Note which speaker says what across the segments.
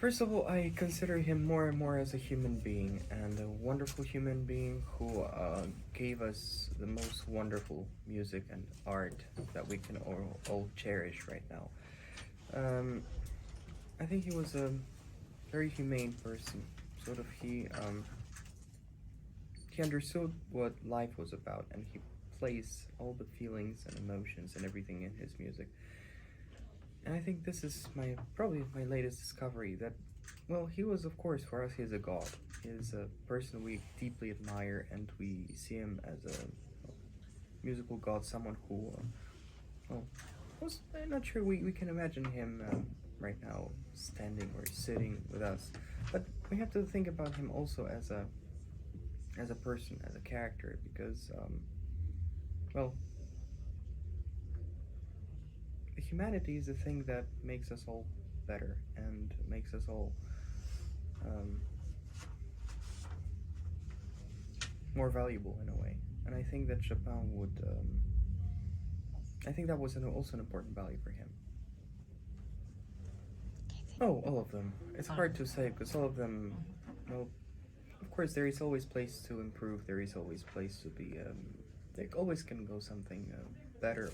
Speaker 1: First of all, I consider him more and more as a human being, and a wonderful human being who gave us the most wonderful music and art that we can all cherish right now. I think he was a very humane person. Sort of, he understood what life was about, and he placed all the feelings and emotions and everything in his music. And I think this is probably my latest discovery that, well, he was, of course, for us, he's a god. He is a person we deeply admire, and we see him as a musical god, someone who, I'm not sure we can imagine him right now standing or sitting with us. But we have to think about him also as a person, as a character, because, humanity is the thing that makes us all better and makes us all more valuable in a way. And I think that Chopin would, I think that was also an important value for him. Oh, all of them. It's hard to say because all of them, well, of course there is always place to improve, there is always place to be, there always can go something better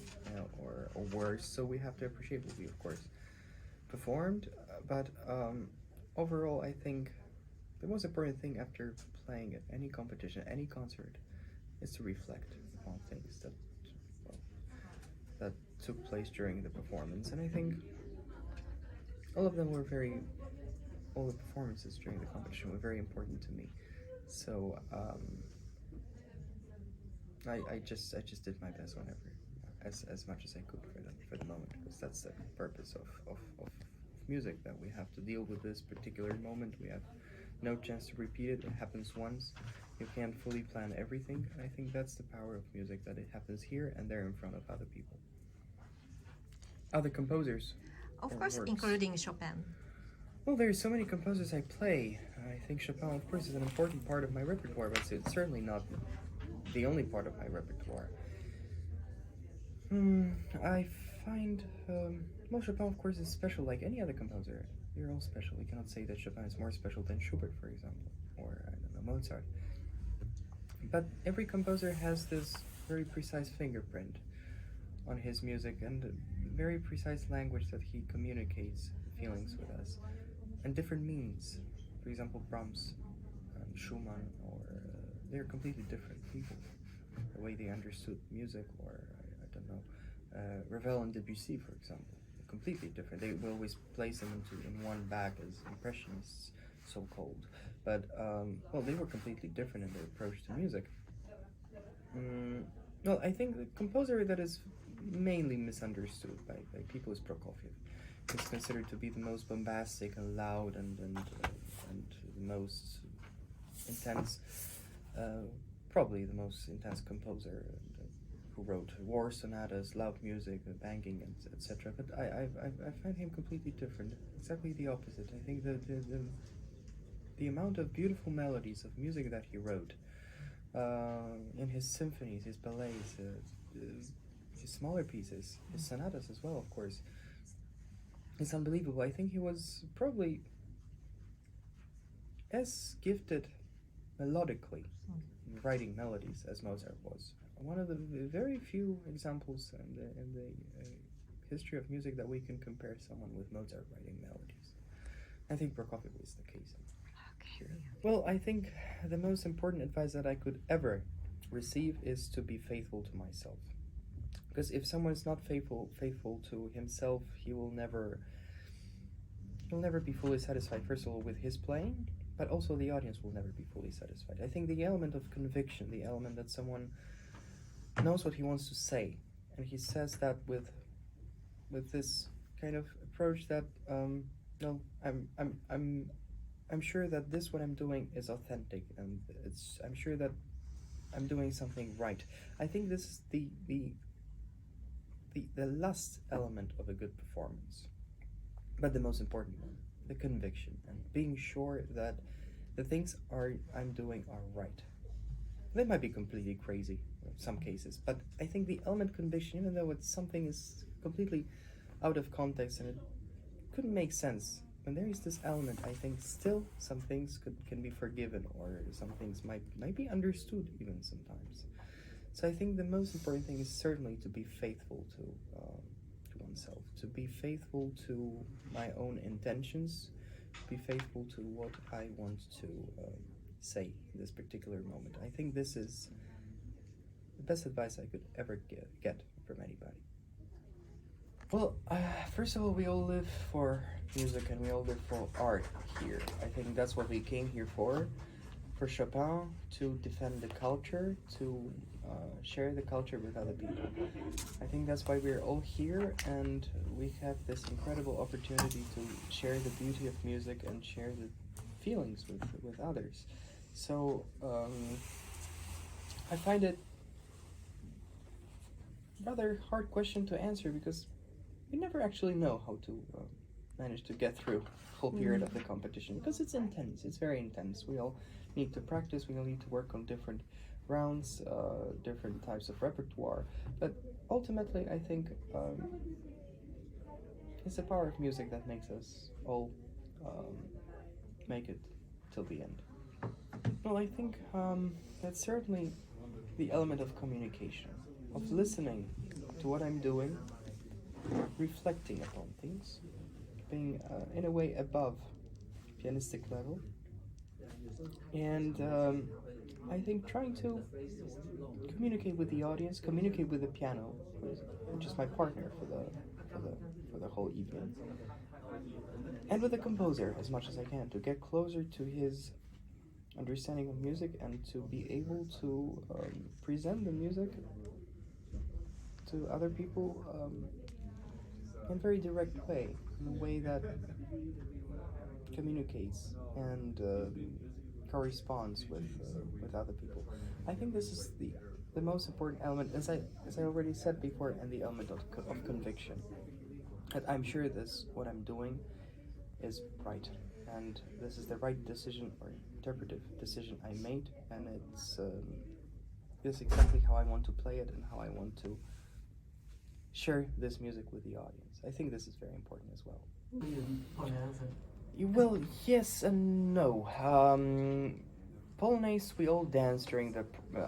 Speaker 1: or worse, so we have to appreciate what we, of course, performed, but overall I think the most important thing after playing at any competition, any concert, is to reflect on things that took place during the performance. And I think all of them were all the performances during the competition were very important to me, so I just did my best whenever, as much as I could for the moment, because that's the purpose of music, that we have to deal with this particular moment. We have no chance to repeat it. It happens once. You can't fully plan everything. And I think that's the power of music, that it happens here and there in front of other people. Other composers.
Speaker 2: Of course,
Speaker 1: works.
Speaker 2: Including Chopin.
Speaker 1: Well, there's so many composers I play. I think Chopin, of course, is an important part of my repertoire, but it's certainly not the only part of my repertoire. I find, well, Chopin, of course, is special like any other composer. They're all special. We cannot say that Chopin is more special than Schubert, for example, or, I don't know, Mozart. But every composer has this very precise fingerprint on his music and very precise language that he communicates feelings with us, and different means. For example, Brahms and Schumann, or they're completely different people. The way they understood music, or I don't know, Ravel and Debussy, for example, completely different. They will always place them in one bag as impressionists, so-called. But well, they were completely different in their approach to music. Well, I think the composer that is mainly misunderstood by people is Prokofiev. He's considered to be the most bombastic and loud and the most intense, probably the most intense composer who wrote war sonatas, loud music, banging, and etc. But I find him completely different, exactly the opposite. I think the amount of beautiful melodies of music that he wrote in his symphonies, his ballets, his smaller pieces, his sonatas as well, of course, it's unbelievable. I think he was probably as gifted melodically in writing melodies as Mozart was. One of the very few examples in the history of music that we can compare someone with Mozart writing melodies. I think Prokofiev is the case.
Speaker 2: Okay.
Speaker 1: Well, I think the most important advice that I could ever receive is to be faithful to myself. Because if someone is not faithful to himself, he'll never be fully satisfied, first of all, with his playing, but also the audience will never be fully satisfied. I think the element of conviction, the element that someone knows what he wants to say, and he says that with this kind of approach that no, I'm sure that this what I'm doing is authentic, and I'm sure that I'm doing something right. I think this is the last element of a good performance, but the most important one, the conviction, and being sure that the things I'm doing are right. They might be completely crazy in some cases, but I think the element conviction, even though something is completely out of context and it couldn't make sense when there is this element, I think still some things can be forgiven, or some things might be understood even sometimes. So I think the most important thing is certainly to be faithful to oneself, to be faithful to my own intentions, to be faithful to what I want to say in this particular moment. I think this is the best advice I could ever get from anybody. Well, first of all, we all live for music and we all live for art here. I think that's what we came here for Chopin, to defend the culture, to share the culture with other people. I think that's why we're all here, and we have this incredible opportunity to share the beauty of music and share the feelings with others. So I find it rather hard question to answer, because we never actually know how to manage to get through the whole period of the competition, because it's intense. It's very intense. We all need to practice. We all need to work on different rounds, different types of repertoire. But ultimately, I think it's the power of music that makes us all make it till the end. Well, I think that's certainly the element of communication, of listening to what I'm doing, reflecting upon things, being in a way above pianistic level, and I think trying to communicate with the audience, communicate with the piano, which is my partner for the whole evening, and with the composer as much as I can, to get closer to his understanding of music and to be able to present the music to other people in a very direct way, in a way that communicates and corresponds with other people. I think this is the most important element, as I already said before, and the element of conviction. That I'm sure what I'm doing is right, and this is the right decision or interpretive decision I made, and it's this is exactly how I want to play it and how I want to share this music with the audience. I think this is very important as well. Well, yes and no. Polonaise we all dance during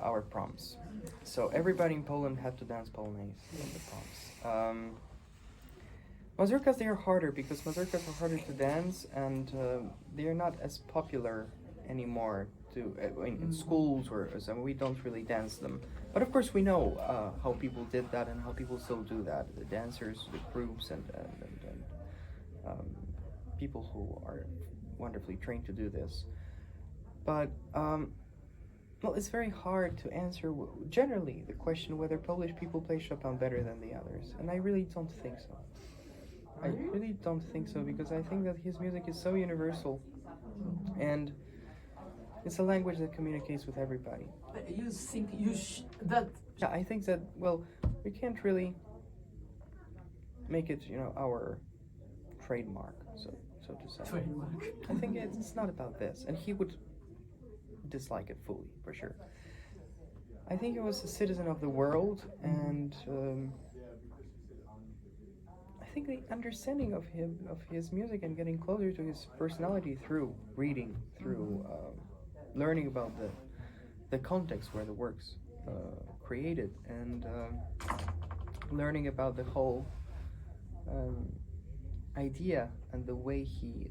Speaker 1: our proms. So everybody in Poland had to dance Polonaise in the proms. Mazurkas, they are harder, because mazurkas are harder to dance, and they are not as popular anymore in schools, or so we don't really dance them. But of course we know how people did that and how people still do that. The dancers, the groups, and people who are wonderfully trained to do this. But well, it's very hard to answer generally the question whether Polish people play Chopin better than the others, and I really don't think so. I really don't think so, because I think that his music is so universal, and it's a language that communicates with everybody.
Speaker 3: You think that?
Speaker 1: Yeah, I think that, well, we can't really make it, our trademark, so to say.
Speaker 3: Trademark.
Speaker 1: I think it's not about this, and he would dislike it fully, for sure. I think he was a citizen of the world, and I think the understanding of his music and getting closer to his personality through reading, through learning about the context where the work's created, and learning about the whole idea and the way he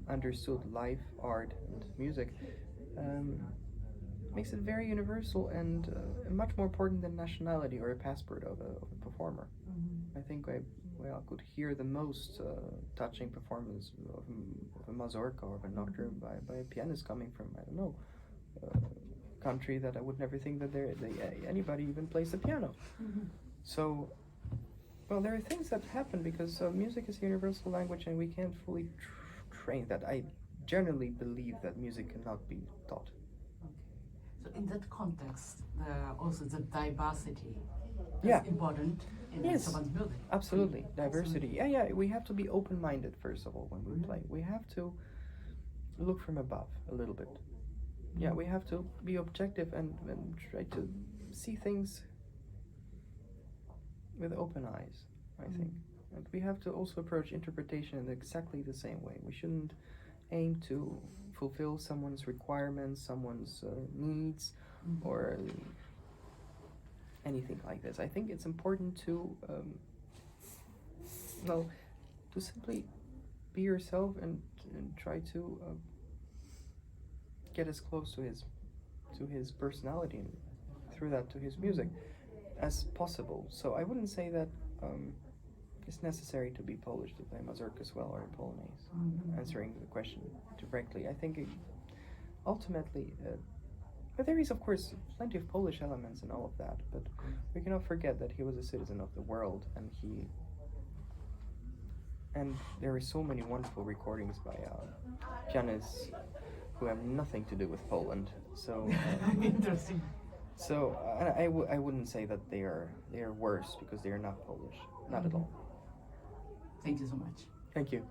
Speaker 1: understood life, art, and music makes it very universal and much more important than nationality or a passport of a performer. I think I could hear the most touching performance of a mazurka or of a nocturne by a pianist coming from, I don't know, a country that I would never think that anybody even plays the piano. So, well, there are things that happen because music is a universal language, and we can't fully train that. I generally believe that music cannot be taught.
Speaker 3: So in that context, also the diversity
Speaker 1: Yeah.
Speaker 3: is important in Chopin's music.
Speaker 1: Absolutely. Diversity. Yeah, we have to be open-minded, first of all, when we play. We have to look from above a little bit. Yeah, we have to be objective and try to see things with open eyes, I think. And we have to also approach interpretation in exactly the same way. We shouldn't aim to fulfill someone's requirements, someone's needs, or anything like this. I think it's important to, to simply be yourself and try to get as close to his personality and through that to his music as possible. So I wouldn't say that it's necessary to be Polish to play mazurka as well or Polonaise. Answering the question directly, I think ultimately, but there is of course plenty of Polish elements in all of that. But we cannot forget that he was a citizen of the world, and there are so many wonderful recordings by pianists who have nothing to do with Poland. So
Speaker 3: Interesting.
Speaker 1: So I wouldn't say that they are worse because they are not Polish, not at all.
Speaker 3: Thank you so much.
Speaker 1: Thank you.